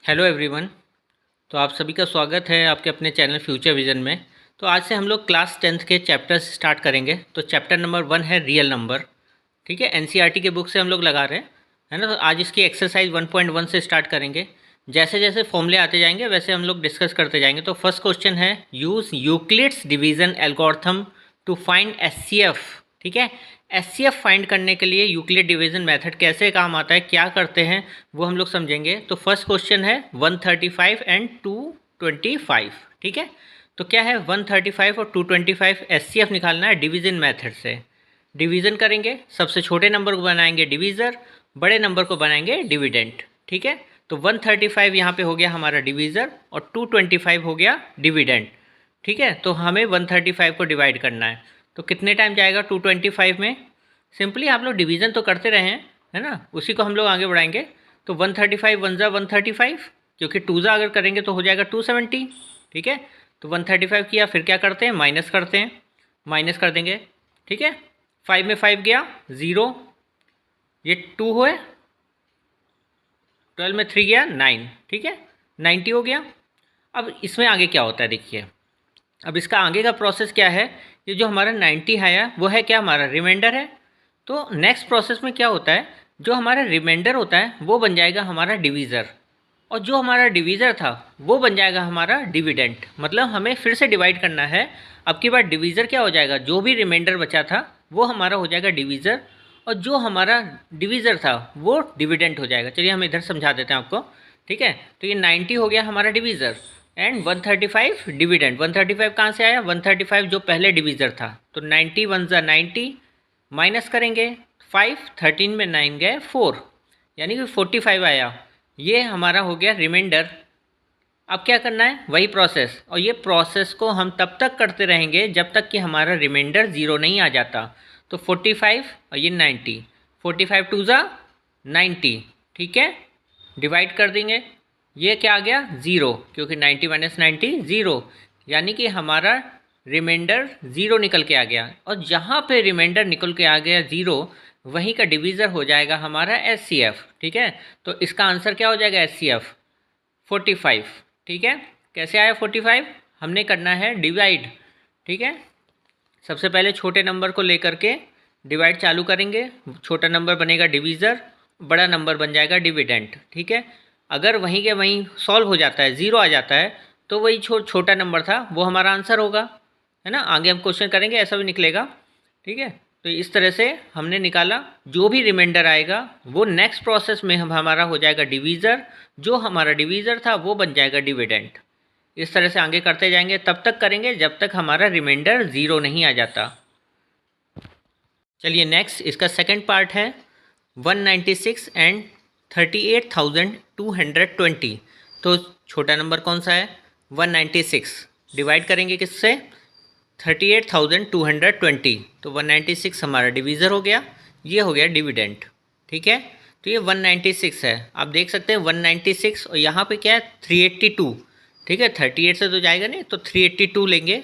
Hello everyone. तो आप सभी का स्वागत है आपके अपने चैनल फ्यूचर विजन में। तो आज से हम लोग क्लास 10th के चैप्टर्स स्टार्ट करेंगे। तो चैप्टर नंबर 1 है रियल नंबर। ठीक है, एनसीईआरटी के बुक से हम लोग लगा रहे हैं, है ना। तो आज इसकी एक्सरसाइज 1.1 से स्टार्ट करेंगे। जैसे जैसे फॉर्मूले आते जाएंगे वैसे हम लोग डिस्कस करते जाएंगे। तो फर्स्ट क्वेश्चन है, use Euclid's division algorithm to find HCF. ठीक है, एचसीएफ फाइंड करने के लिए यूक्लिड डिवीज़न मेथड कैसे काम आता है, क्या करते हैं, वो हम लोग समझेंगे। तो फर्स्ट क्वेश्चन है 135 एंड 225। ठीक है, तो क्या है 135 और 225 एचसीएफ निकालना है डिवीज़न मेथड से। डिवीज़न करेंगे, सबसे छोटे नंबर को बनाएंगे डिवीज़र, बड़े नंबर को बनाएंगे डिविडेंट। ठीक है, तो 135 यहाँ पे हो गया हमारा डिवीज़र और 225 हो गया डिविडेंट। ठीक है, तो हमें 135 को डिवाइड करना है। तो कितने टाइम जाएगा 225 में? सिंपली आप लोग डिवीज़न तो करते रहे हैं, है ना, उसी को हम लोग आगे बढ़ाएंगे। तो 135 वन ज़ा 135, क्योंकि टू ज़ा अगर करेंगे तो हो जाएगा 270। ठीक है, तो 135 किया, फिर क्या करते हैं, माइनस करते हैं, माइनस कर देंगे। ठीक है, 5 में 5 गया 0, ये 2 हुए, 12 में 3 गया 9। ठीक है, 90 हो गया। अब इसमें आगे क्या होता है देखिए, अब इसका आगे का प्रोसेस क्या है। ये जो हमारा 90 है वो है क्या, हमारा रिमाइंडर है। तो नेक्स्ट प्रोसेस में क्या होता है, जो हमारा रिमाइंडर होता है वो बन जाएगा हमारा डिवीज़र, और जो हमारा डिवीज़र था वो बन जाएगा हमारा डिविडेंट। मतलब हमें फिर से डिवाइड करना है। अब की बार डिवीज़र क्या हो जाएगा, जो भी रिमाइंडर बचा था वो हमारा हो जाएगा डिवीज़र, और जो हमारा डिवीज़र था वो डिविडेंट हो जाएगा। चलिए हम इधर समझा देते हैं आपको। ठीक है, तो ये 90 हो गया हमारा डिवीज़र एंड 135 डिविडेंड। 135 कहाँ से आया, 135 जो पहले डिवीज़र था। तो 90 वन ज़ा 90, माइनस करेंगे 5, 13 में 9 गए 4, यानी कि 45 आया। ये हमारा हो गया रिमाइंडर। अब क्या करना है, वही प्रोसेस, और ये प्रोसेस को हम तब तक करते रहेंगे जब तक कि हमारा रिमाइंडर ज़ीरो नहीं आ जाता। तो 45 और ये 90, 45 टू ज़ा 90। ठीक है, डिवाइड कर देंगे, ये क्या आ गया ज़ीरो, क्योंकि 90 माइनस 90 ज़ीरो, यानी कि हमारा रिमाइंडर ज़ीरो निकल के आ गया। और जहाँ पे रिमाइंडर निकल के आ गया ज़ीरो, वहीं का डिवीज़र हो जाएगा हमारा एचसीएफ। ठीक है, तो इसका आंसर क्या हो जाएगा, एचसीएफ 45। ठीक है, कैसे आया 45, हमने करना है डिवाइड। ठीक है, सबसे पहले छोटे नंबर को लेकर के डिवाइड चालू करेंगे, छोटा नंबर बनेगा डिवीज़र, बड़ा नंबर बन जाएगा डिविडेंट। ठीक है, अगर वहीं के वहीं सॉल्व हो जाता है, ज़ीरो आ जाता है, तो वही छोटा नंबर था वो हमारा आंसर होगा, है ना। आगे हम क्वेश्चन करेंगे ऐसा भी निकलेगा। ठीक है, तो इस तरह से हमने निकाला, जो भी रिमाइंडर आएगा वो नेक्स्ट प्रोसेस में हमारा हो जाएगा डिवीज़र, जो हमारा डिवीज़र था वो बन जाएगा डिविडेंट। इस तरह से आगे करते जाएंगे, तब तक करेंगे जब तक हमारा रिमाइंडर ज़ीरो नहीं आ जाता। चलिए नेक्स्ट, इसका सेकंड पार्ट है 196 एंड 38,220। तो छोटा नंबर कौन सा है, 196, डिवाइड करेंगे किससे, 38,220। तो 196 हमारा डिवीज़र हो गया, ये हो गया डिविडेंट। ठीक है, तो ये 196 है, आप देख सकते हैं 196, और यहाँ पे क्या है 382। ठीक है, 38 से तो जाएगा नहीं, तो 382 लेंगे।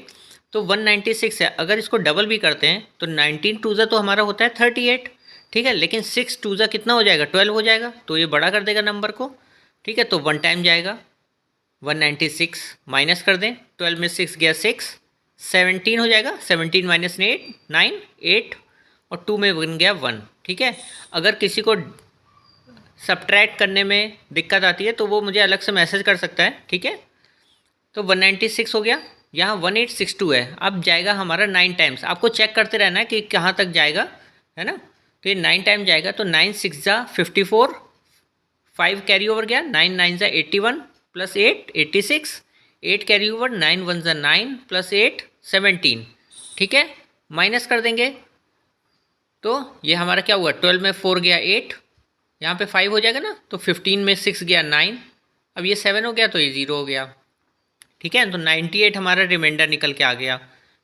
तो 196 है, अगर इसको डबल भी करते हैं तो 19 टू ज़ा तो हमारा होता है 38। ठीक है, लेकिन 6 टू ज़ा कितना हो जाएगा, 12 हो जाएगा, तो ये बड़ा कर देगा नंबर को। ठीक है, तो 1 टाइम जाएगा 196, माइनस कर दें, 12 में 6 गया 6, 17 हो जाएगा, 17 माइनस 8 9 8, और 2 में बन गया 1। ठीक है, अगर किसी को सब्ट्रैक्ट करने में दिक्कत आती है तो वो मुझे अलग से मैसेज कर सकता है। ठीक है, तो 196 हो गया, यहाँ 1862 है, अब जाएगा हमारा 9 टाइम्स। आपको चेक करते रहना है कि कहाँ तक जाएगा, है ना। तो ये 9 टाइम जाएगा, तो 9 6 ज़ा 54, 5 कैरी ओवर गया, 9 9 ज़ा 81 प्लस 8 86, 8 कैरी ओवर, 9 1 ज़ा 9 प्लस 8 17। ठीक है, माइनस कर देंगे, तो ये हमारा क्या हुआ, 12 में 4 गया 8, यहाँ पे 5 हो जाएगा ना, तो 15 में 6 गया 9, अब ये 7 हो गया, तो ये 0 हो गया। ठीक है, तो 98 हमारा रिमाइंडर निकल के आ गया,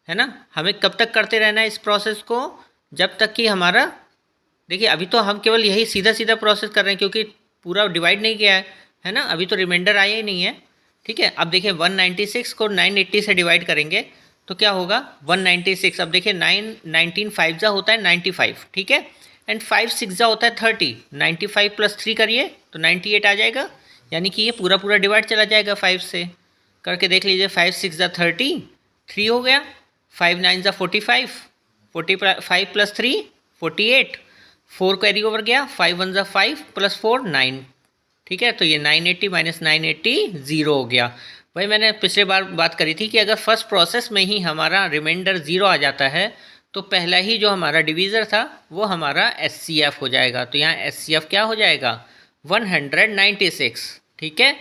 है ना। हमें कब तक करते रहना है इस प्रोसेस को, जब तक कि हमारा, देखिए अभी तो हम केवल यही सीधा सीधा प्रोसेस कर रहे हैं क्योंकि पूरा डिवाइड नहीं किया है ना, अभी तो रिमाइंडर आया ही नहीं है। ठीक है, अब देखिए 196 को 980 से डिवाइड करेंगे तो क्या होगा, 196, अब देखिए 9 19 5 जा होता है 95। ठीक है, एंड 5 6 जा होता है 30, 95 प्लस 3 करिए तो 98 आ जाएगा, यानी कि ये पूरा पूरा डिवाइड चला जाएगा 5 से। करके देख लीजिए, 5 6 ज़ा 30, 3 हो गया, 5 9 ज़ा 45, 45 प्लस 3 48, 4 कैरी ओवर गया, 5 1 ज़ा 5 प्लस 4 9। ठीक है, तो ये 980 माइनस 980 ज़ीरो हो गया। भाई मैंने पिछले बार बात करी थी कि अगर फर्स्ट प्रोसेस में ही हमारा रिमाइंडर ज़ीरो आ जाता है तो पहला ही जो हमारा डिवीज़र था वो हमारा एचसीएफ हो जाएगा। तो यहाँ एचसीएफ क्या हो जाएगा, 196। ठीक है,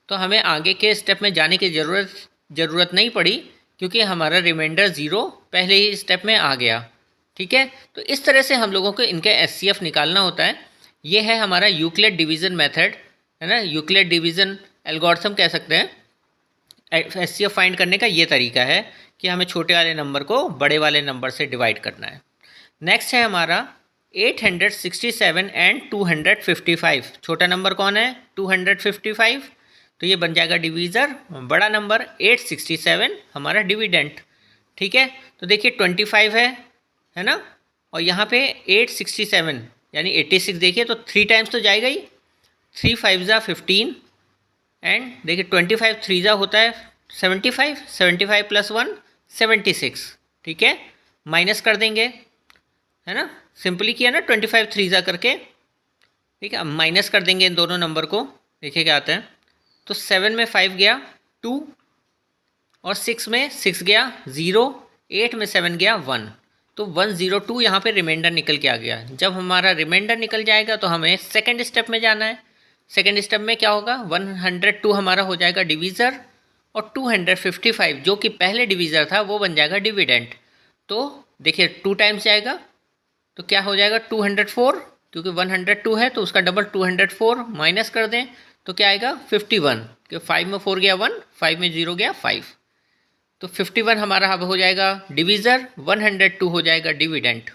तो हमें आगे के स्टेप में जाने की ज़रूरत नहीं पड़ी क्योंकि हमारा रिमाइंडर ज़ीरो पहले ही स्टेप में आ गया। ठीक है, तो इस तरह से हम लोगों को इनके एचसीएफ निकालना होता है। ये है हमारा यूक्लिड डिवीज़न मेथड, है ना, यूक्लिड डिवीज़न एल्गोरिथम कह सकते हैं। एचसीएफ फाइंड करने का ये तरीका है कि हमें छोटे वाले नंबर को बड़े वाले नंबर से डिवाइड करना है। नेक्स्ट है हमारा 867 एंड 255। छोटा नंबर कौन है, 255, तो ये बन जाएगा डिवीज़र। बड़ा नंबर 867 हमारा डिविडेंट। ठीक है, तो देखिए 25 है ना, और यहाँ पे 867 यानी 86, देखिए तो 3 टाइम्स तो जाएगा ही, 3 5 ज़ा 15 एंड देखिए 25 3 ज़ा होता है 75, 75 प्लस 1 76। ठीक है, माइनस कर देंगे, है ना, सिंपली किया ना 25 3 ज़ा करके। ठीक है, अब माइनस कर देंगे इन दोनों नंबर को, देखिए क्या आता है। तो 7 में 5 गया 2, और 6 में 6 गया 0, 8 में 7 गया 1, तो 102 यहाँ पे रिमाइंडर निकल के आ गया। जब हमारा रिमाइंडर निकल जाएगा तो हमें सेकंड स्टेप में जाना है। सेकंड स्टेप में क्या होगा, 102 हमारा हो जाएगा डिवीज़र, और 255 जो कि पहले डिवीज़र था वो बन जाएगा डिविडेंट। तो देखिए 2 टाइम्स जाएगा तो क्या हो जाएगा 204, क्योंकि 102 है तो उसका डबल 204, माइनस कर दें तो क्या आएगा 51, क्योंकि 5 में 4 गया 1, 5 में 0 गया 5, तो 51 हमारा अब हो जाएगा डिवीज़र, 102 हो जाएगा डिविडेंट।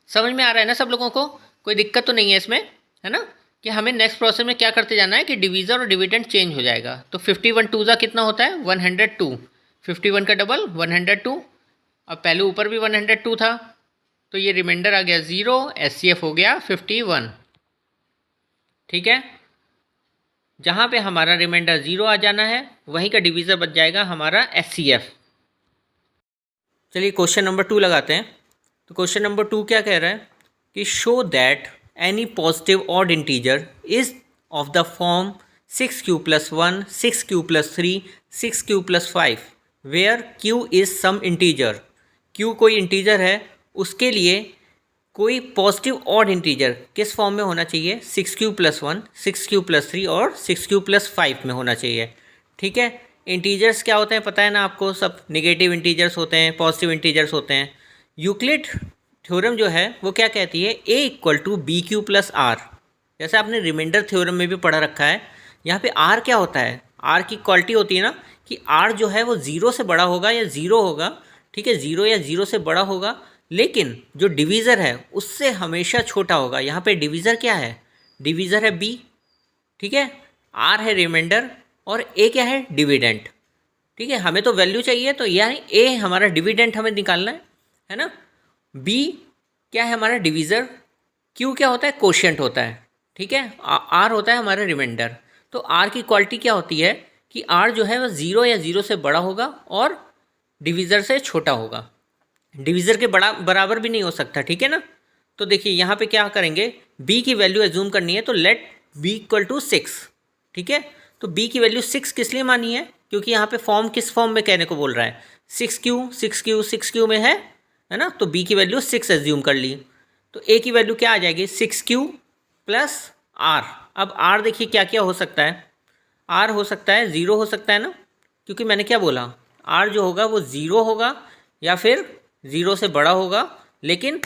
समझ में आ रहा है ना सब लोगों को, कोई दिक्कत तो नहीं है इसमें, है ना, कि हमें नेक्स्ट प्रोसेस में क्या करते जाना है कि डिवीज़र और डिविडेंड चेंज हो जाएगा। तो 51 2 ज़ा कितना होता है 102, 51 का डबल 102, अब पहले ऊपर भी 102 था तो ये रिमाइंडर आ गया 0, एचसीएफ हो गया 51। ठीक है, जहाँ पे हमारा रिमाइंडर 0 आ जाना है वहीं का डिवीज़र बच जाएगा हमारा एचसीएफ। चलिए क्वेश्चन नंबर 2 लगाते हैं। तो क्वेश्चन नंबर 2 क्या कह रहा है कि show that any positive odd integer is of the form 6q + 1, 6q + 3, 6q + 5 where q is some integer. q कोई इंटीजर है, उसके लिए कोई पॉजिटिव ऑड इंटीजर किस फॉर्म में होना चाहिए, 6q + 1, 6q + 3 और 6q + 5 में होना चाहिए। ठीक है, इंटीजर्स क्या होते हैं पता है ना आपको, सब नेगेटिव इंटीजर्स होते हैं, पॉजिटिव इंटीजर्स होते हैं। यूक्लिड थ्योरम जो है वो क्या कहती है, a = bq + r। जैसे आपने रिमाइंडर थ्योरम में भी पढ़ा रखा है, यहाँ पे r क्या होता है, r की क्वालिटी होती है ना कि r जो है वो 0 से बड़ा होगा या 0 होगा। ठीक है, 0 या 0 से बड़ा होगा, लेकिन जो डिवीज़र है उससे हमेशा छोटा होगा। यहाँ पे डिवीज़र क्या है, डिवीज़र है b। ठीक है, r है रिमाइंडर और a क्या है डिविडेंट। ठीक है, हमें तो वैल्यू चाहिए, तो यानी a हमारा डिविडेंट हमें निकालना है ना। b क्या है हमारा डिवीज़र, q क्या होता है कोशिएंट होता है। ठीक है, r होता है हमारा रिमाइंडर। तो r की क्वालिटी क्या होती है कि r जो है वह 0 या 0 से बड़ा होगा और डिवीज़र से छोटा होगा, डिवीज़र के बराबर भी नहीं हो सकता। ठीक है ना, तो देखिए यहाँ पे क्या करेंगे, b की वैल्यू एज्यूम करनी है, तो लेट b = 6। ठीक है, तो b की वैल्यू 6 किस लिए मानी है, क्योंकि यहाँ पे फॉर्म किस फॉर्म में कहने को बोल रहा है, 6q में है ना, तो b की वैल्यू 6 एज्यूम कर ली। तो a की वैल्यू क्या आ जाएगी 6q + r। अब r देखिए क्या क्या हो सकता है, r हो सकता है 0 हो सकता है ना, क्योंकि मैंने क्या बोला r जो होगा वो 0 होगा या फिर 0 से बड़ा होगा लेकिन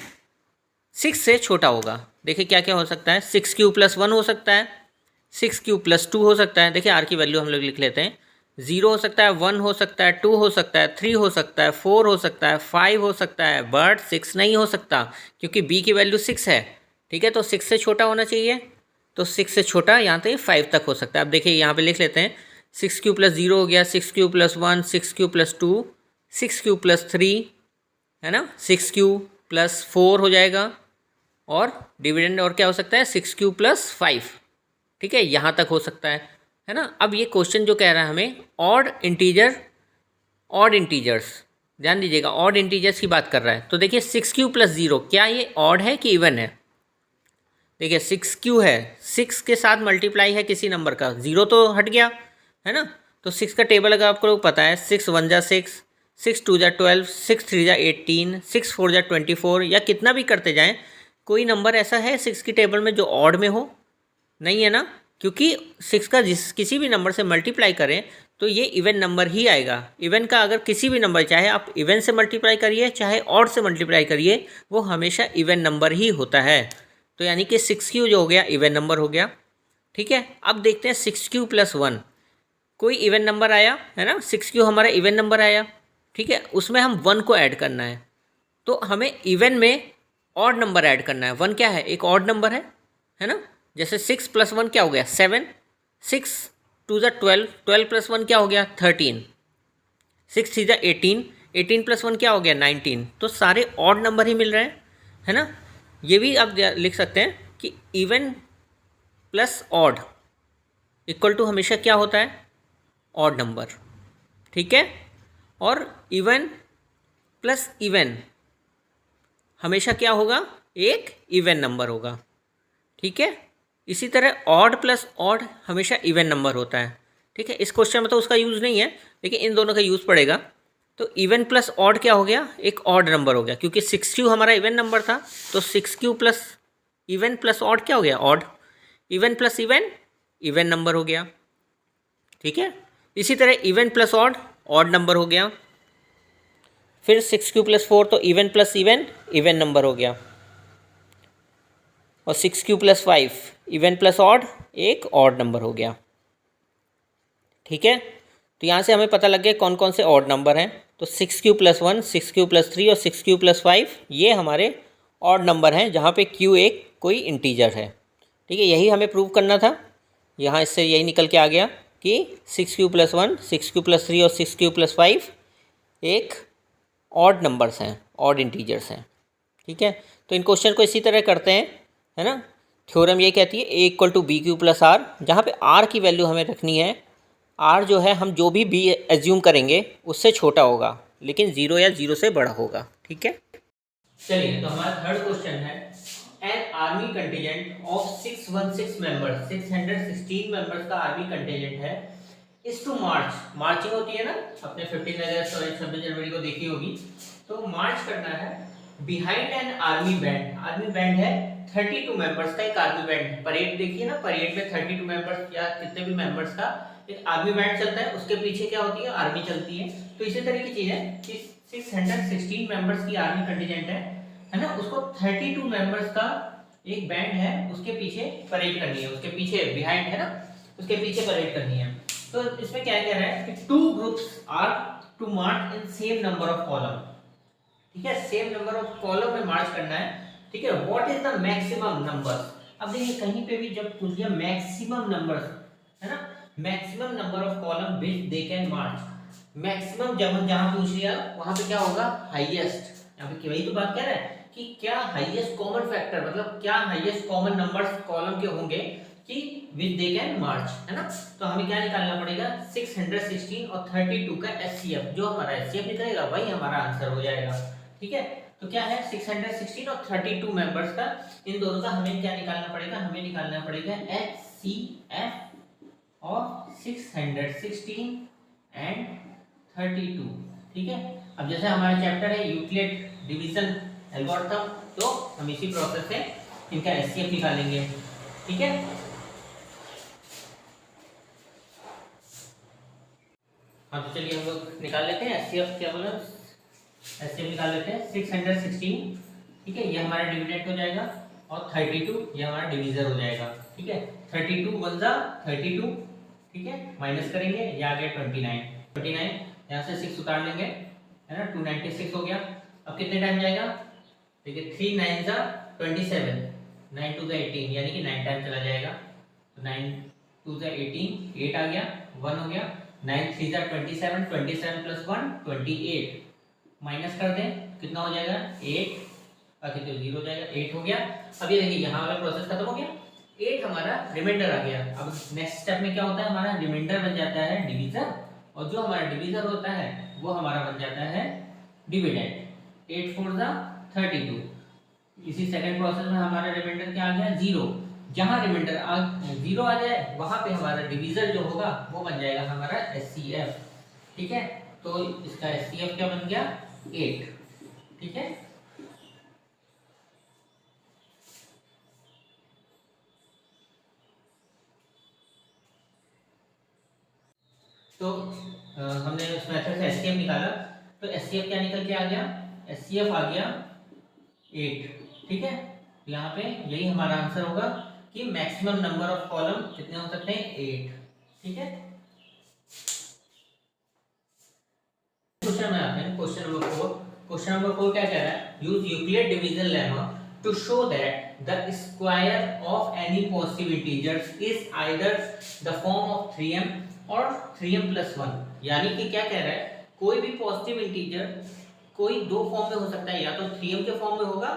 6 से छोटा होगा। देखिए क्या क्या हो सकता है, 6q + 1 हो सकता है, 6q + 2 हो सकता है। देखिए r की वैल्यू हम लोग लिख लेते हैं, 0 हो सकता है, 1 हो सकता है, 2 हो सकता है, 3 हो सकता है, 4 हो सकता है, 5 हो सकता है, बट 6 नहीं हो सकता क्योंकि b की वैल्यू 6 है। ठीक है, तो 6 से छोटा होना चाहिए, तो 6 से छोटा यहाँ पे 5 तक हो सकता है। अब देखिए यहाँ पे लिख लेते हैं, 6q + 0 हो गया, 6q + 1, 6q + 2, 6q + 3, है ना, 6q + 4 हो जाएगा, और डिविडेंड और क्या हो सकता है 6q + 5। ठीक है, यहाँ तक हो सकता है। है ना। अब ये क्वेश्चन जो कह रहा है हमें ऑड इंटीजर्स, ध्यान दीजिएगा, ऑड इंटीजर्स की बात कर रहा है। तो देखिए 6q + 0, क्या ये ऑड है कि इवन है? देखिए 6q है, 6 के साथ मल्टीप्लाई है किसी नंबर का, 0 तो हट गया, है ना। तो 6 का टेबल अगर आपको लोग पता है, 6 1 जा 6, 6 2 जा 12, 6 3 जा 18, 6 4 जा 24, या कितना भी करते जाएं, कोई नंबर ऐसा है 6 की टेबल में जो ऑड में हो? नहीं है ना, क्योंकि 6 का किसी भी नंबर से मल्टीप्लाई करें तो ये इवन नंबर ही आएगा। इवन का अगर किसी भी नंबर, चाहे आप इवन से मल्टीप्लाई करिए चाहे ऑड से मल्टीप्लाई करिए, वो हमेशा इवन नंबर ही होता है। तो यानी कि 6q जो हो गया इवन नंबर हो गया, ठीक है। अब देखते हैं 6q + 1, कोई इवन नंबर आया है ना, 6q हमारा इवन नंबर आया, ठीक है। उसमें हम 1 को ऐड करना है, तो हमें इवन में ऑड नंबर ऐड करना है। 1 क्या है? एक ऑड नंबर है ना। जैसे 6 + 1 क्या हो गया? 7, 6 2 जा 12, 12 + 1 क्या हो गया? 13, 6 3 जा 18, 18 + 1 क्या हो गया? 19। तो सारे ऑड नंबर ही मिल रहे हैं, है ना। ये भी आप लिख सकते हैं कि even plus odd equal to हमेशा क्या होता है? ऑड नंबर, ठीक है। और इवन प्लस इवन हमेशा क्या होगा? एक इवन नंबर होगा, ठीक है। इसी तरह ऑड प्लस ऑड हमेशा इवन नंबर होता है, ठीक है। इस क्वेश्चन में तो उसका यूज़ नहीं है, लेकिन इन दोनों का यूज़ पड़ेगा। तो इवन प्लस ऑड क्या हो गया? एक ऑड नंबर हो गया, क्योंकि 6q हमारा इवन नंबर था, तो 6q plus even plus odd क्या हो गया? Odd. Even plus even even number हो गया, ठीक है। इसी तरह इवन प्लस ऑड नंबर हो गया। फिर 6q + 4, तो even plus even even number हो गया। और 6q + 5 इवन प्लस ऑड एक ऑड नंबर हो गया, ठीक है। तो यहाँ से हमें पता लग गया कौन कौन से ऑड नंबर हैं। तो 6q + 1, 6q + 3 और 6q + 5 ये हमारे ऑड नंबर हैं, जहाँ पे q एक कोई इंटीजर है, ठीक है। यही हमें प्रूव करना था। यहाँ इससे यही निकल के आ गया कि 6q + 1, 6q + 3 और 6q + 5 एक ऑड नंबर्स हैं, ऑड इंटीजर्स हैं, ठीक है। तो इन क्वेश्चन को इसी तरह करते हैं, है ना। थ्योरम ये कहती है a = bq + r, जहाँ पे r की वैल्यू हमें रखनी है। r जो है हम जो भी b एज्यूम करेंगे उससे छोटा होगा, लेकिन 0 या 0 से बड़ा होगा, ठीक है। चलिए, तो हमारा थर्ड क्वेश्चन है, an army contingent of 616 members, 616 members का आर्मी कंटिजेंट है, इज टू मार्चिंग होती है ना, अपने 15 अगस्त और 26 जनवरी को देखी होगी। तो मार्च करना है बिहाइंड एन आर्मी बैंड है 32 मेंबर्स का एक आर्मी बैंड। परेड देखिए ना, परेड में 32 मेंबर्स या कितने भी मेंबर्स का एक आर्मी बैंड चलता है, उसके पीछे क्या होती है? आर्मी चलती है। तो इसी तरह की चीज है कि 616 मेंबर्स की आर्मी कंटिजेंट है ना, उसको 32 मेंबर्स का एक बैंड है, उसके पीछे परेड करनी है, उसके पीछे बिहाइंड है ना, उसके पीछे परेड करनी है। तो इसमें क्या कह रहा है कि 2 groups are to march in same number of column, ठीक है, सेम नंबर ऑफ कॉलम में मार्च करना है, ठीक है। What is the maximum number? अब देखिए कहीं पे भी जब पूछ लिया मैक्सिमम नंबर, है ना, maximum number of column which they can March, maximum जब जहां पूछ लिया वहां पे क्या होगा? हाईएस्ट। यहाँ पे वही तो बात कह रहा है कि क्या हाईएस्ट कॉमन फैक्टर, मतलब क्या हाईएस्ट कॉमन नंबर्स कॉलम के होंगे कि विच दे कैन मार्च, है ना। तो हमें क्या निकालना पड़ेगा? 616 और 32 का एचसीएफ, जो हमारा एचसीएफ निकलेगा वही हमारा आंसर हो जाएगा, ठीक है। तो क्या है? 616 और 32 मेंबर्स का, इन दोनों का हमें क्या निकालना पड़ेगा? हमें निकालना पड़ेगा एचसीएफ ऑफ 616 एंड 32, ठीक है। अब जैसे हमारा चैप्टर है यूक्लिड डिवीजन एल्गोरिथम, तो हम इसी प्रोसेस से इनका एचसीएफ निकालेंगे, ठीक है। हाँ, तो चलिए हम लोग निकाल लेते हैं एचसीएफ। क्या बोला? एचसीएफ निकाल लेते हैं। 616, ठीक है, ये हमारा डिविडेंड हो जाएगा, और 32 ये हमारा डिवीजर हो जाएगा, ठीक है। 32 1 जा 32, ठीक है, माइनस करेंगे, ये आ गया 29, यहाँ से 6 उतार लेंगे, है ना, 296 हो गया। अब कितने टाइम जाएगा? देखिए 3 9 जा 27, 9 2 जा 18, यानी कि 9 टाइम चला जाएगा। तो 9 2 जा 18, 8 आ गया, 1 हो गया, 9 3 जा 27, 27 + 1 28, माइनस कर दें, कितना हो जाएगा? 8, बाकी तो 0 हो जाएगा, 8 हो गया। अब ये देखिए यहाँ वाला प्रोसेस खत्म हो गया, 8 हमारा रिमाइंडर आ गया। अब नेक्स्ट स्टेप में क्या होता है, हमारा रिमाइंडर बन जाता है डिवीजर, और जो हमारा डिवीजर होता है वो हमारा बन जाता है डिविडेंड। 8 4 जा 32। इसी सेकंड प्रोसेस में हमारा रिमाइंडर क्या आ गया, 0। जहां रिमाइंडर 0 आ जाए वहां पे हमारा डिवीजर जो होगा वो बन जाएगा हमारा एचसीएफ। ठीक है, तो इसका एचसीएफ क्या बन गया, 8। ठीक है, तो हमने उस मेथड से एचसीएफ निकाला, तो एचसीएफ क्या निकल के आ गया, एचसीएफ आ गया 8। ठीक है, तो यहाँ पे यही हमारा आंसर होगा कि मैक्सिमम नंबर ऑफ कॉलम कितने हो सकते हैं, 8। ठीक है, क्वेश्चन में आते हैं, क्वेश्चन नंबर 4। क्वेश्चन नंबर 4 क्या कह रहा है, use Euclid division lemma to show that the square of any positive integers is either the form of 3m और 3m प्लस 1। यानी कि क्या कह रहा है, कोई भी पॉजिटिव इंटीजर कोई दो फॉर्म में हो सकता है, या तो 3m के फॉर्म में होगा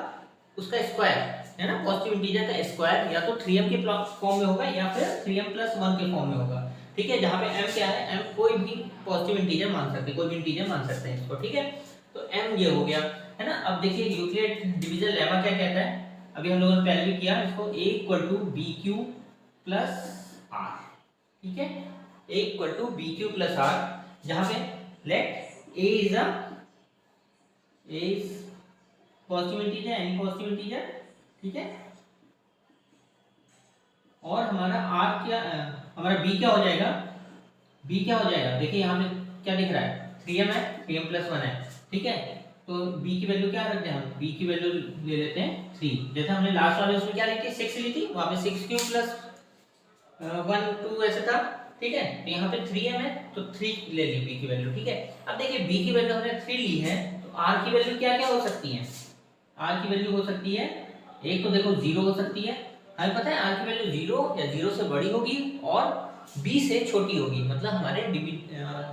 उसका स्क्वायर, है ना, पॉजिटिव इंटीजर का स्क्वायर, या तो 3m के फॉर्म में होगा या फिर 3m प्लस 1 के फॉर्म में होगा। ठीक है, जहां पे m क्या है, m कोई भी पॉजिटिव इंटीजर मान सकते हैं, कोई भी इंटीजर मान सकते हैं इसको। ठीक है, तो m ये हो गया, है ना। अब देखिए यूक्लिड डिवीजन लेमा क्या कहता है, अभी हम लोगों ने पहले भी किया इसको, a equal to B Q plus R. ठीक है, a equal to B Q plus R, जहां पे let a is positive integer, any positive integer. ठीक है, और हमारा r क्या, हमारा b क्या हो जाएगा, b क्या हो जाएगा, देखिए यहाँ पे क्या दिख रहा है, 3m है, 3m प्लस 1 है। ठीक है, तो b की वैल्यू क्या रखते हैं हम, b की वैल्यू ले लेते हैं 3। जैसे हमने लास्ट वाले उसमें क्या ली थी, 6 ली थी, वहां पे 6 क्यूब प्लस 1 2 ऐसे था। ठीक है, तो यहाँ पे 3m है तो 3 ले ली b की वैल्यू। ठीक है, अब देखिए b की वैल्यू हमने 3 ली है, तो r की वैल्यू क्या क्या हो सकती है, r की वैल्यू हो सकती है, एक तो देखो 0 हो सकती है, हमें पता है r की वैल्यू 0 या 0 से बड़ी होगी और b से छोटी होगी, मतलब हमारे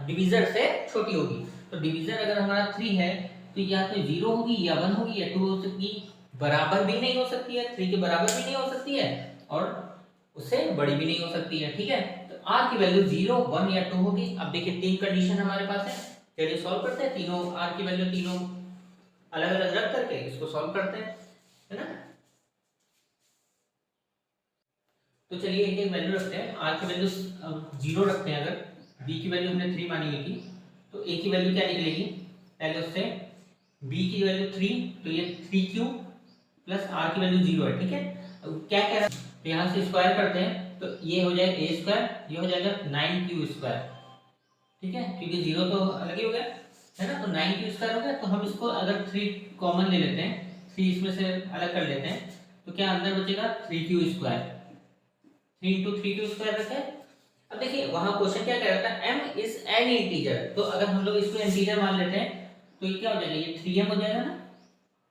डिवीजर से छोटी होगी। तो डिवीजर अगर हमारा 3 है तो या तो 0 होगी या 1 होगी या 2 हो सकती, बराबर भी नहीं हो सकती है, 3 के बराबर भी नहीं हो सकती है और उससे बड़ी भी नहीं हो सकती है। ठीक है, तो r की वैल्यू 0 1 या 2 होगी। अब देखिए तीन कंडीशन हमारे पास है, चलिए सॉल्व करते हैं, तीनों r की वैल्यू तीनों अलग अलग रख करके इसको सॉल्व करते हैं, है ना। तो चलिए एक एक वैल्यू रखते हैं, r की वैल्यू 0 रखते हैं, अगर b की वैल्यू हमने 3 मानी हुई थी तो a की वैल्यू क्या निकलेगी, पहले उससे b की वैल्यू 3, तो ये 3q प्लस r की वैल्यू 0 है। ठीक है, अब क्या कह रहा है, तो यहाँ से स्क्वायर करते हैं तो ये हो जाएगा a स्क्वायर, ये हो जाएगा 9q स्क्वायर। ठीक है, क्योंकि 0 तो अलग ही हो गया, है ना, तो 9q स्क्वायर हो गया। तो हम इसको अगर 3 कॉमन ले लेते हैं, 3 इसमें से अलग कर लेते हैं, तो क्या अंदर बचेगा 3q square, 3 into 3q square रखे। अब देखिए वहां क्वेश्चन क्या कह रहा था, m इज एनी इंटीजर, तो अगर हम लोग इसको इंटीजर मान लेते हैं तो ये क्या हो जाएगा, ये 3m हो जाएगा ना।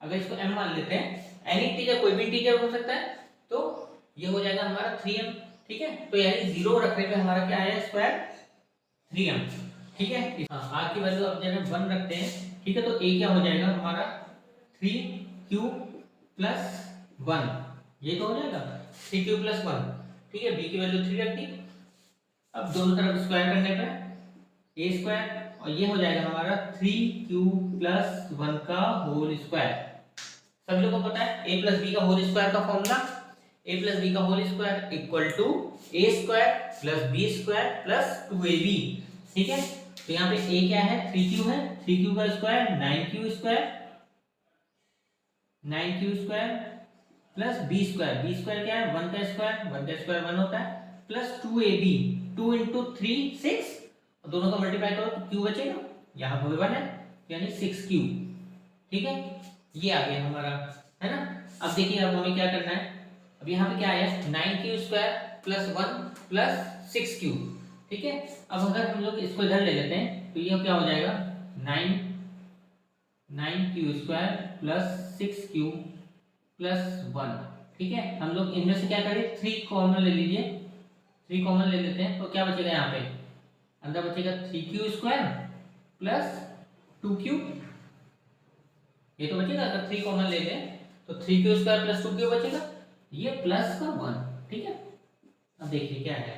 अगर इसको m मान लेते हैं, एनी इंटीजर कोई भी इंटीजर हो सकता है, तो ये हो जाएगा हमारा 3m। ठीक है, तो यानी 0 रखने पे हमारा क्या आया, स्क्वायर 3m। ठीक है, r की वैल्यू अब जब 1 रखते हैं, ठीक है, तो a क्या हो जाएगा हमारा 3q प्लस 1, ये तो हो जाएगा 3q प्लस 1। ठीक है, b की वैल्यू 3 रख दी, अब दोनों तरफ स्क्वायर करने पे a स्क्वायर, और ये हो जाएगा हमारा 3q प्लस 1 का होल स्क्वायर। सब लोगों को पता है a प्लस बी का होल स्क्वायर का फॉर्मूला, a प्लस बी का whole square equal to a square plus b square plus 2ab। ठीक है, तो यहाँ पे a क्या है, 3q है, 3q का square 9q square, 9q square plus b square क्या है, 1 का स्क्वायर, 1 का स्क्वायर 1 होता है, प्लस 2ab, 2 इंटू 3 6, और दोनों का मल्टीप्लाई करो तो q बचेगा, यहाँ पर 1 है यानी 6q। ठीक है, ये आ गया हमारा, है ना। अब देखिए अब हमें क्या करना है, अब यहाँ पे क्या आया, 9q square plus 1 plus 6q। ठीक है, अब अगर हम लोग इसको इधर ले लेते हैं तो ये क्या हो जाएगा, 9q square plus 6q plus 1। ठीक है, हम लोग इनमें से क्या करें, 3 कॉमन ले लीजिए, 3 कॉमन ले लेते हैं तो क्या बचेगा, यहाँ पे अंदर बचेगा 3q स्क्वायर प्लस 2q, ये तो बचेगा। अगर 3 कॉमन ले लें तो 3q स्क्वायर प्लस 2q बचेगा, ये प्लस का 1, ठीक है। अब देखिए क्या है,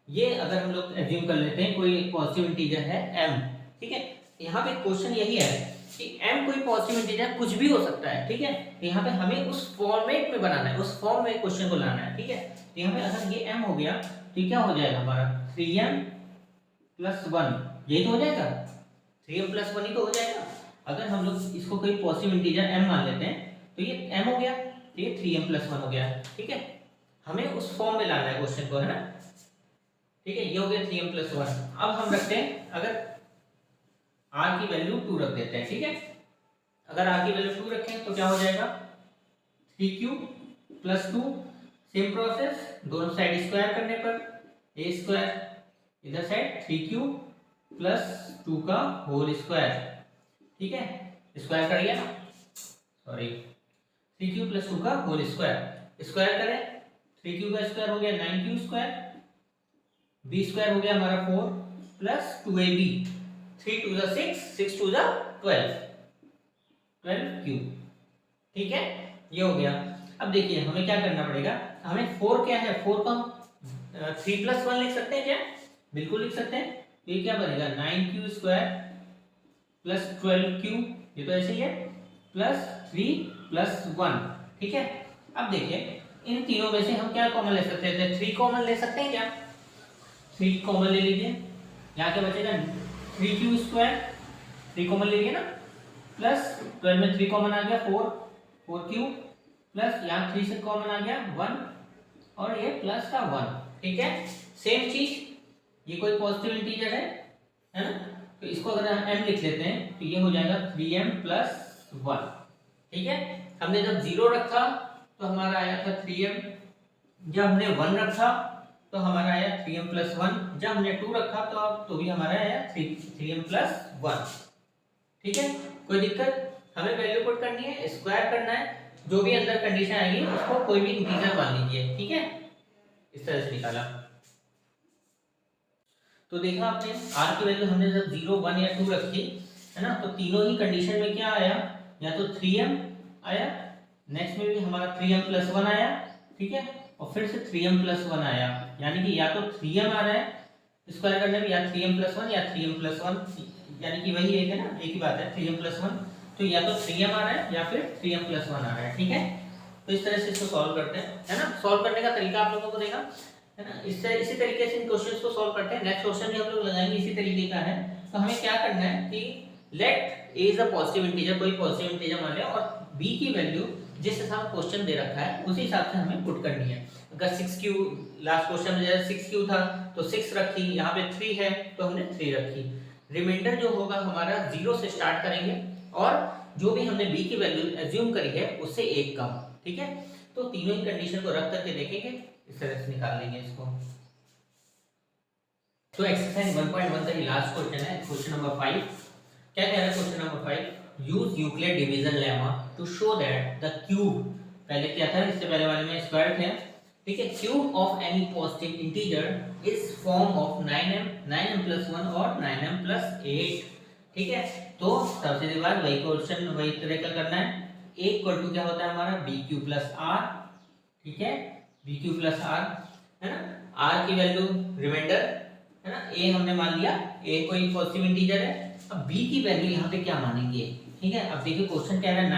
ये अगर हम लोग एज्यूम कर लेते हैं कोई एक पॉजिटिव इंटीजर है m, ठीक है। यहाँ पे क्वेश्चन यही है कि m कोई पॉजिटिव इंटीजर कुछ भी हो सकता है, ठीक है। तो यहाँ पे हमें उस फॉर्मेट में बनाना है, उस फॉर्म में क्वेश्चन को लाना है, ठीक है। तो यहाँ पे अगर ये m हो गया तो क्या हो जाएगा हमारा 3m प्लस 1, यही तो हो जाएगा, 3m प्लस 1 ही तो हो जाएगा। अगर हम लोग इसको कोई पॉजिटिव इंटीजर m मान लेते हैं तो ये m हो गया, तो ये 3m प्लस 1 हो गया, ठीक है। हमें उस फॉर्म में लाना है क्वेश्चन को, है ना, ठीक है। ये हो गया 3m प्लस 1। अब हम रखते हैं, अगर r की वैल्यू 2 रख देते हैं, ठीक है। अगर r की वैल्यू 2 रखें तो क्या हो जाएगा 3q प्लस 2, सेम प्रोसेस, दोनों साइड स्क्वायर करने पर a स्क्वायर, इधर साइड 3q प्लस 2 का होल स्क्वायर, ठीक है। स्क्वायर करिए ना, सॉरी 3q प्लस 2 का होल स्क्वायर, स्क्वायर करें, 3q का स्क्वायर हो गया 9q स्क्वायर, b स्क्वायर हो गया हमारा 4 plus 2ab, 3 to the 6, 6 to the 12, 12q, ठीक है। ये हो गया। अब देखिए हमें क्या करना पड़ेगा, हमें 4 क्या है, 4 को हम 3 प्लस 1 लिख सकते हैं क्या, बिल्कुल लिख सकते हैं। तो ये क्या बनेगा 9q स्क्वायर प्लस 12q, ये तो ऐसे ही है, प्लस 3 प्लस 1, ठीक है। अब देखिए इन तीनों में से हम क्या कॉमन ले सकते हैं, 3 कॉमन ले सकते हैं क्या, 3 कॉमन ले लीजिए, यहाँ क्या बचेगा 3q स्क्वायर, 3 कॉमन ले लिए ना, प्लस 12 में 3 कॉमन आ गया 4q, प्लस यहाँ 3 से कॉमन आ गया 1, और ये प्लस का 1, ठीक है। सेम चीज, ये कोई पॉजिटिव इंटीजर है ना, तो इसको अगर हम m लिख लेते हैं तो ये हो जाएगा 3m प्लस 1, ठीक है। हमने जब 0 रखा तो हमारा आया था 3m, जब हमने 1 रखा तो हमारा आया 3m प्लस 1, जब हमने 2 रखा तो भी हमारा आया 3m प्लस 1, ठीक है। कोई दिक्कत, हमें वैल्यू पुट करनी है, स्क्वायर करना है, जो भी अंदर कंडीशन आएगी उसको कोई भी इंटीजर मान लीजिए, ठीक है। इस तरह से निकाला, तो देखा आपने r की वैल्यू हमने जब 0, 1 या 2 रखी है ना, तो तीनों ही कंडीशन में क्या आया, या तो 3m आया, नेक्स्ट में भी हमारा 3m प्लस 1 आया, ठीक है, और फिर से 3m प्लस 1 आया, यानी कि या तो 3m आ रहा है स्क्वायर करने में, या 3m प्लस 1 या 3m प्लस 1, यानी कि वही एक है ना, एक ही बात है 3m प्लस 1, तो या तो 3m आ रहा है या फिर 3m प्लस 1 आ रहा है, ठीक है। तो इस तरह से इसको सॉल्व करते हैं, है ना। सॉल्व करने का तरीका आप लोगों को देखा है ना, इससे इसी तरीके से इन क्वेश्चंस को सॉल्व करते हैं। नेक्स्ट क्वेश्चन भी हम लोग लगाएंगे इसी तरीके का है। तो हमें क्या करना है कि let a is a positive integer, कोई पॉजिटिव इंटीजर मान लिया, और b की वैल्यू जिस हिसाब से क्वेश्चन दे रखा है उसी हिसाब से हमें पुट करनी है। अगर 6q, लास्ट क्वेश्चन में जैसे 6q था तो 6 रखी, यहाँ पे 3 है तो हमने 3 रखी। रिमाइंडर जो होगा हमारा 0 से स्टार्ट करेंगे, और जो भी हमने b की वैल्यू एज्यूम करी है उससे एक कम, ठीक है। तो तीनों ही कंडीशन को रख करके देखेंगे, इस तरह से निकाल लेंगे इसको। तो एक्सरसाइज 1.1 का ये लास्ट क्वेश्चन है, क्वेश्चन नंबर 5। क्या कह रहा है question number 5, use Euclid division lemma to show that the cube, पहले क्या था, इससे पहले वाले में स्क्वायर थे, ठीक है, cube of any positive integer is form of 9m plus 1 और 9m प्लस 8, ठीक है। तो सबसे बाद वही क्वेश्चन वही तरह का करना है, a इक्वल टू क्या होता है हमारा bq प्लस r, ठीक है, bq प्लस r, है ना। r की वैल्यू रिमाइंडर है ना, a हमने मान लिया, a कोई पॉजिटिव इंटीजर है। अब b की वैल्यू यहाँ पे क्या मानेंगे, ठीक है। अब देखिए क्वेश्चन क्या है,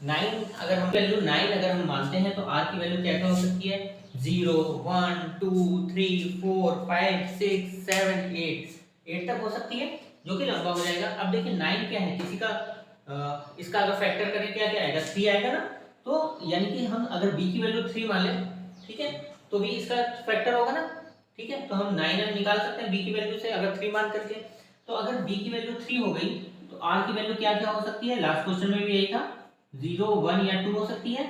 9 अगर हम वैल्यू 9 अगर हम मानते हैं तो r की वैल्यू क्या क्या हो सकती है, 0, 1, 2, 3, 4, 5, 6, 7, 8 तक हो सकती है, जो कि लंबा हो जाएगा। अब देखिए 9 क्या है, किसी का इसका अगर फैक्टर करें क्या क्या आएगा, 3 आएगा ना, तो यानी कि हम अगर b की वैल्यू 3 मान लें, ठीक है, तो भी इसका फैक्टर होगा ना, ठीक है। तो हम 9m निकाल सकते हैं b की वैल्यू से अगर 3 मान करके। तो अगर b की वैल्यू 3 हो गई तो r की वैल्यू क्या क्या हो सकती है, लास्ट क्वेश्चन में भी यही था, 0, 1 या 2 हो सकती है,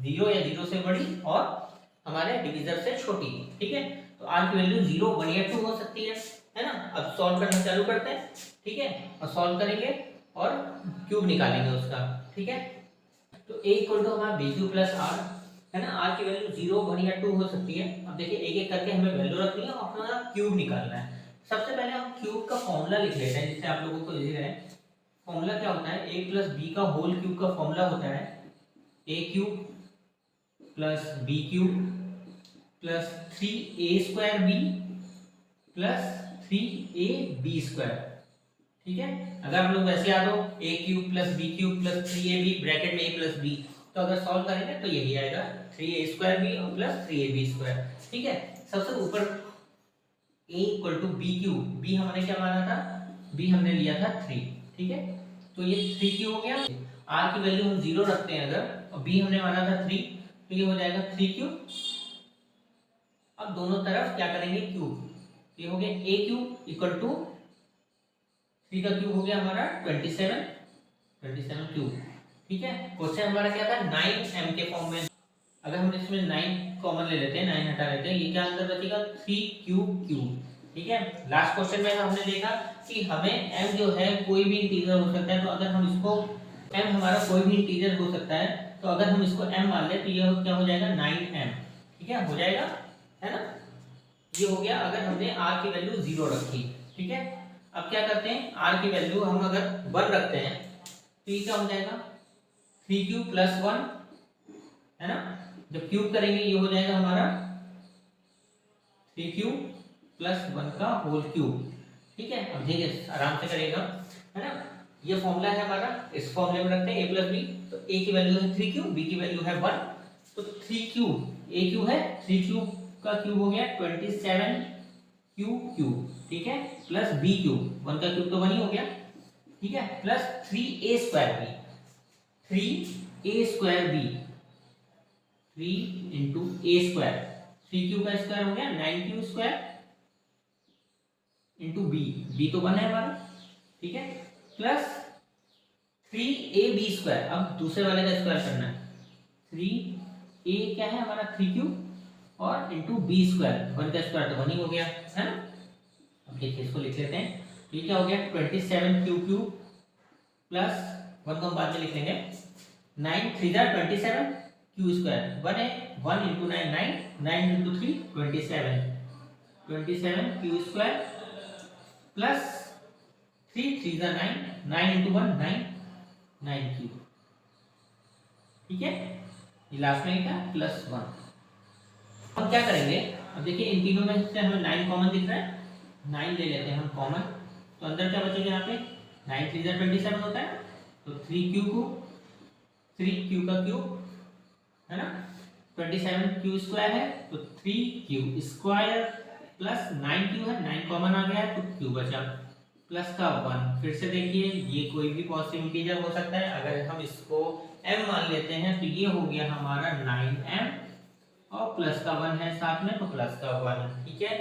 0 या 0 से बड़ी और हमारे डिवीजर से छोटी, ठीक है। तो r की वैल्यू 0, 1 या 2 हो सकती है ना। अब सॉल्व करना चालू करते हैं, ठीक है, और सॉल्व करेंगे और क्यूब निकालेंगे उसका, ठीक है। तो a इक्वल टू हमारा bq प्लस r, है ना, r की वैल्यू 0, 1 या 2 हो सकती है। अब देखिए एक एक करके हमें वैल्यू रखनी है और अपना क्यूब निकालना है। सबसे पहले हम क्यूब का फॉर्मूला लिख लेते हैं जिससे आप लोगों को इजी रहे। फॉर्मूला क्या होता है, a प्लस b का होल क्यूब का फॉर्मूला होता है a cube plus B cube plus 3a² b plus 3ab²। ठीक है, अगर हम लोग वैसे याद हो a³ plus b³ plus 3ab bracket में a प्लस b, तो अगर सॉल्व करेंगे तो यही आएगा 3a² b प्लस 3ab²। ठीक है, सबसे ऊपर a equal to b³ b हमने क्या माना था, b हमने लिया था 3। ठीक है, तो ये 3 क्यों हो गया, r की वैल्यू हम 0 रखते हैं अगर, और b हमने माना था 3, तो ये हो जाएगा 3 क्यूब। अब दोनों तरफ क्या करेंगे, क्यूब, ये हो गया a³ इक्वल टू 3 का क्यूब हो गया हमारा 27 क्यूब। ठीक है, क्वेश्चन हमारा क्या था, 9m के फॉर्म में। अगर हम इसमें 9 कॉमन ले लेते हैं, 9 हटा लेते हैं, ये क्या आंसर बचेगा 3 क्यूब। ठीक है, लास्ट क्वेश्चन में हमने देखा कि हमें m जो है कोई भी इंटीजर हो सकता है, तो अगर हम इसको m हमारा कोई भी इंटीजर हो सकता है, तो अगर हम इसको m मान ले तो ये क्या हो जाएगा 9m। ठीक है, हो जाएगा, है ना, ये हो गया अगर हमने r की वैल्यू 0 रखी। ठीक है, अब क्या करते हैं, r की वैल्यू हम अगर 1 रखते हैं तो ये क्या हो जाएगा 3 क्यूब प्लस 1, है ना, जब क्यूब करेंगे ये हो जाएगा हमारा 3 क्यूब प्लस 1 का होल क्यूब। ठीक है, अब देखिए आराम से करेगा, है ना, ये फॉर्मूला है हमारा, इस फॉर्मूले में रखते हैं a प्लस बी, तो a की वैल्यू है 3 क्यूब, b की वैल्यू है 1, तो 3 क्यूब a क्यूब है, 3 क्यूब का क्यूब हो गया 27 क्यूब। ठीक है, प्लस b क्यूब, 1 का क्यूब तो 1 ही हो गया। ठीक है, plus 3a² b 3 into a², 3 cube का स्क्वायर हो गया 9 क्यूब² इंटू b तो 1 है हमारा। ठीक है, प्लस 3ab², अब दूसरे वाले का स्क्वायर करना है, 3a क्या है हमारा 3 क्यूब और इंटू b², 1 का स्क्वायर तो 1 ही हो गया, है ना। अब देखिए इसको लिख लेते हैं, ये क्या हो गया 27 क्यूब प्लस 1 को हम बाद में लिख लेंगे, 9 3 जा 27 क्यू², 1 है, 1 इंटू 9 9, 9 इंटू 3 27 क्यू² प्लस 3 3 जा 9, 9 इंटू 1 9, 9 क्यूब। ठीक है, ये लास्ट में क्या प्लस 1। अब क्या करेंगे, अब देखिए इन तीनों में से हमें 9 कॉमन दिख रहा है, 9 ले लेते हैं हम कॉमन, तो अंदर क्या बचेगा यहाँ पे 9 3 जा 27 होता है, तो 3 क्यू का क्यूब, है ना, 27 क्यू² है, तो 3 क्यू स्क्वायर प्लस 9 क्यू है, 9 कॉमन आ गया है, तो क्यू बचा प्लस का 1। फिर से देखिए ये कोई भी पॉजिटिव इंटीजर हो सकता है, अगर हम इसको m मान लेते हैं तो ये हो गया हमारा 9m और प्लस का 1 है साथ में, तो प्लस का 1। ठीक है,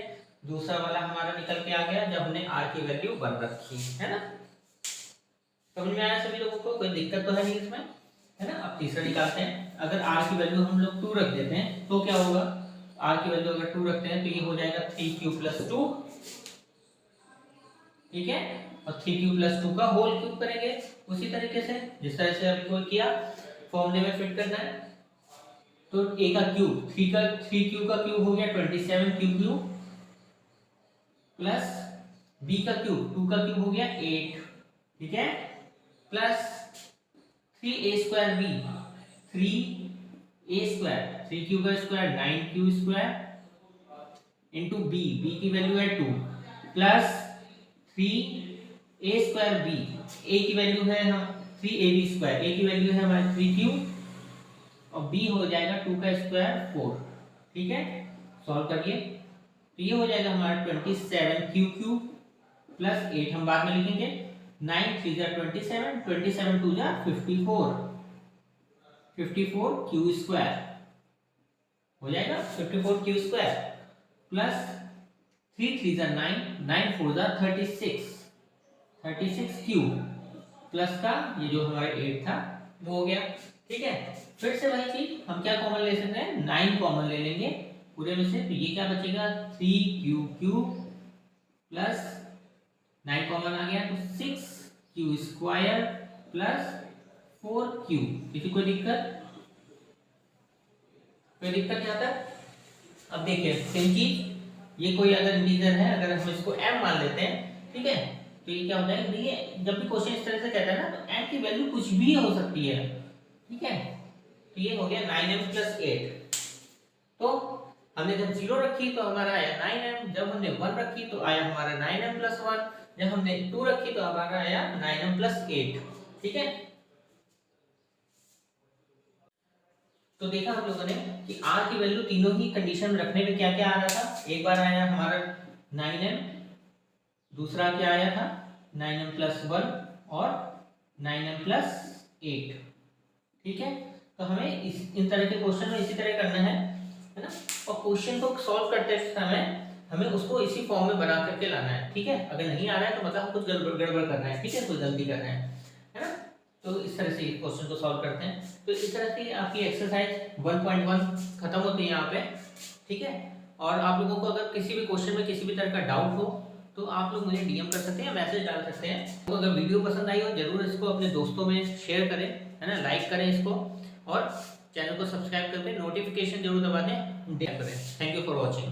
दूसरा वाला हमारा निकल के आ गया जब हमने r की वैल्यू 1 रखी, है ना। समझ में आया सभी लोगों को, कोई दिक्कत तो है नहीं इसमें, है ना। अब तीसरा निकालते हैं, अगर r की वैल्यू हम लोग 2 रख देते हैं तो क्या होगा, r की वैल्यू अगर 2 रखते हैं तो ये हो जाएगा 3 क्यूब प्लस 2। ठीक है, और 3 क्यूब प्लस 2 का होल क्यूब करेंगे उसी तरीके से जिस तरह से अभी कोई किया, फॉर्मूले में फिट करना है। तो a का क्यूब 3 क्यूब का क्यूब हो गया 27 क्यूब प्लस b का क्यूब 2 का क्यूब हो गया 8। ठीक है, plus 3a² b 3a², 3 cube का स्क्वायर 9 क्यू² इंटू b की वैल्यू है 2 प्लस 3a² b, a की वैल्यू है हम 3ab², a की वैल्यू है हमारे 3 क्यूब और b हो जाएगा 2 का स्क्वायर 4। ठीक है, सॉल्व करिए तो ये हो जाएगा हमारा 27 क्यूब प्लस 8 हम बाद में लिखेंगे, 9 3 जा 27, 27 2 जा 54 क्यू² हो जाएगा 54 क्यू² प्लस 3 3 जा 9, 9 4 जा 36 क्यूब प्लस का ये जो हमारा 8 था वो हो गया। ठीक है, फिर से वही चीज हम क्या कॉमन ले सकते हैं, 9 कॉमन ले लेंगे पूरे में से, तो ये क्या बचेगा 3 क्यूब प्लस 9 कॉमन आ गया तो 6 क्यू² प्लस 4 क्यूब। किसी कोई दिक्कत यहाँ तक। अब देखिए सेम चीज, ये कोई अगर इंटीजर है, अगर हम इसको m मान लेते हैं, ठीक है, तो ये क्या हो जाएगा, देखिए जब भी क्वेश्चन इस तरह से कहता है ना, तो m की वैल्यू कुछ भी हो सकती है। ठीक है, तो ये हो गया 9m प्लस 8, तो हमने जब 0 रखी तो हमारा आया 9m, जब हमने 1 रखी तो आया हमारा 9m प्लस 1, जब हमने 2 रखी तो हमारा आया 9m प्लस 8। ठीक है, तो देखा हम लोगों ने कि r की वैल्यू तीनों ही कंडीशन में रखने में क्या क्या आ रहा था। एक बार आया हमारा 9m, दूसरा क्या आया था 9m प्लस 1 और 9m प्लस 8। ठीक है, तो हमें इन तरह के क्वेश्चन में इसी तरह करना है ना। और क्वेश्चन को सॉल्व करते समय हमें उसको इसी फॉर्म में बना करके लाना है। ठीक है, अगर नहीं आ रहा है तो मतलब हम कुछ गड़बड़ कर रहे हैं। ठीक है, कोई गलती कर रहे हैं, है ना। तो इस तरह से क्वेश्चन को सॉल्व करते हैं। तो इस तरह से आपकी एक्सरसाइज 1.1 खत्म होती है यहाँ पे। ठीक है, और आप लोगों को अगर किसी भी क्वेश्चन में किसी भी तरह का डाउट हो तो आप लोग मुझे डीएम कर सकते हैं या मैसेज डाल सकते हैं। तो अगर वीडियो पसंद आई हो जरूर इसको अपने दोस्तों में शेयर करें, है ना, लाइक करें इसको, और चैनल को सब्सक्राइब करके नोटिफिकेशन जरूर दबा दें। Thank you for watching.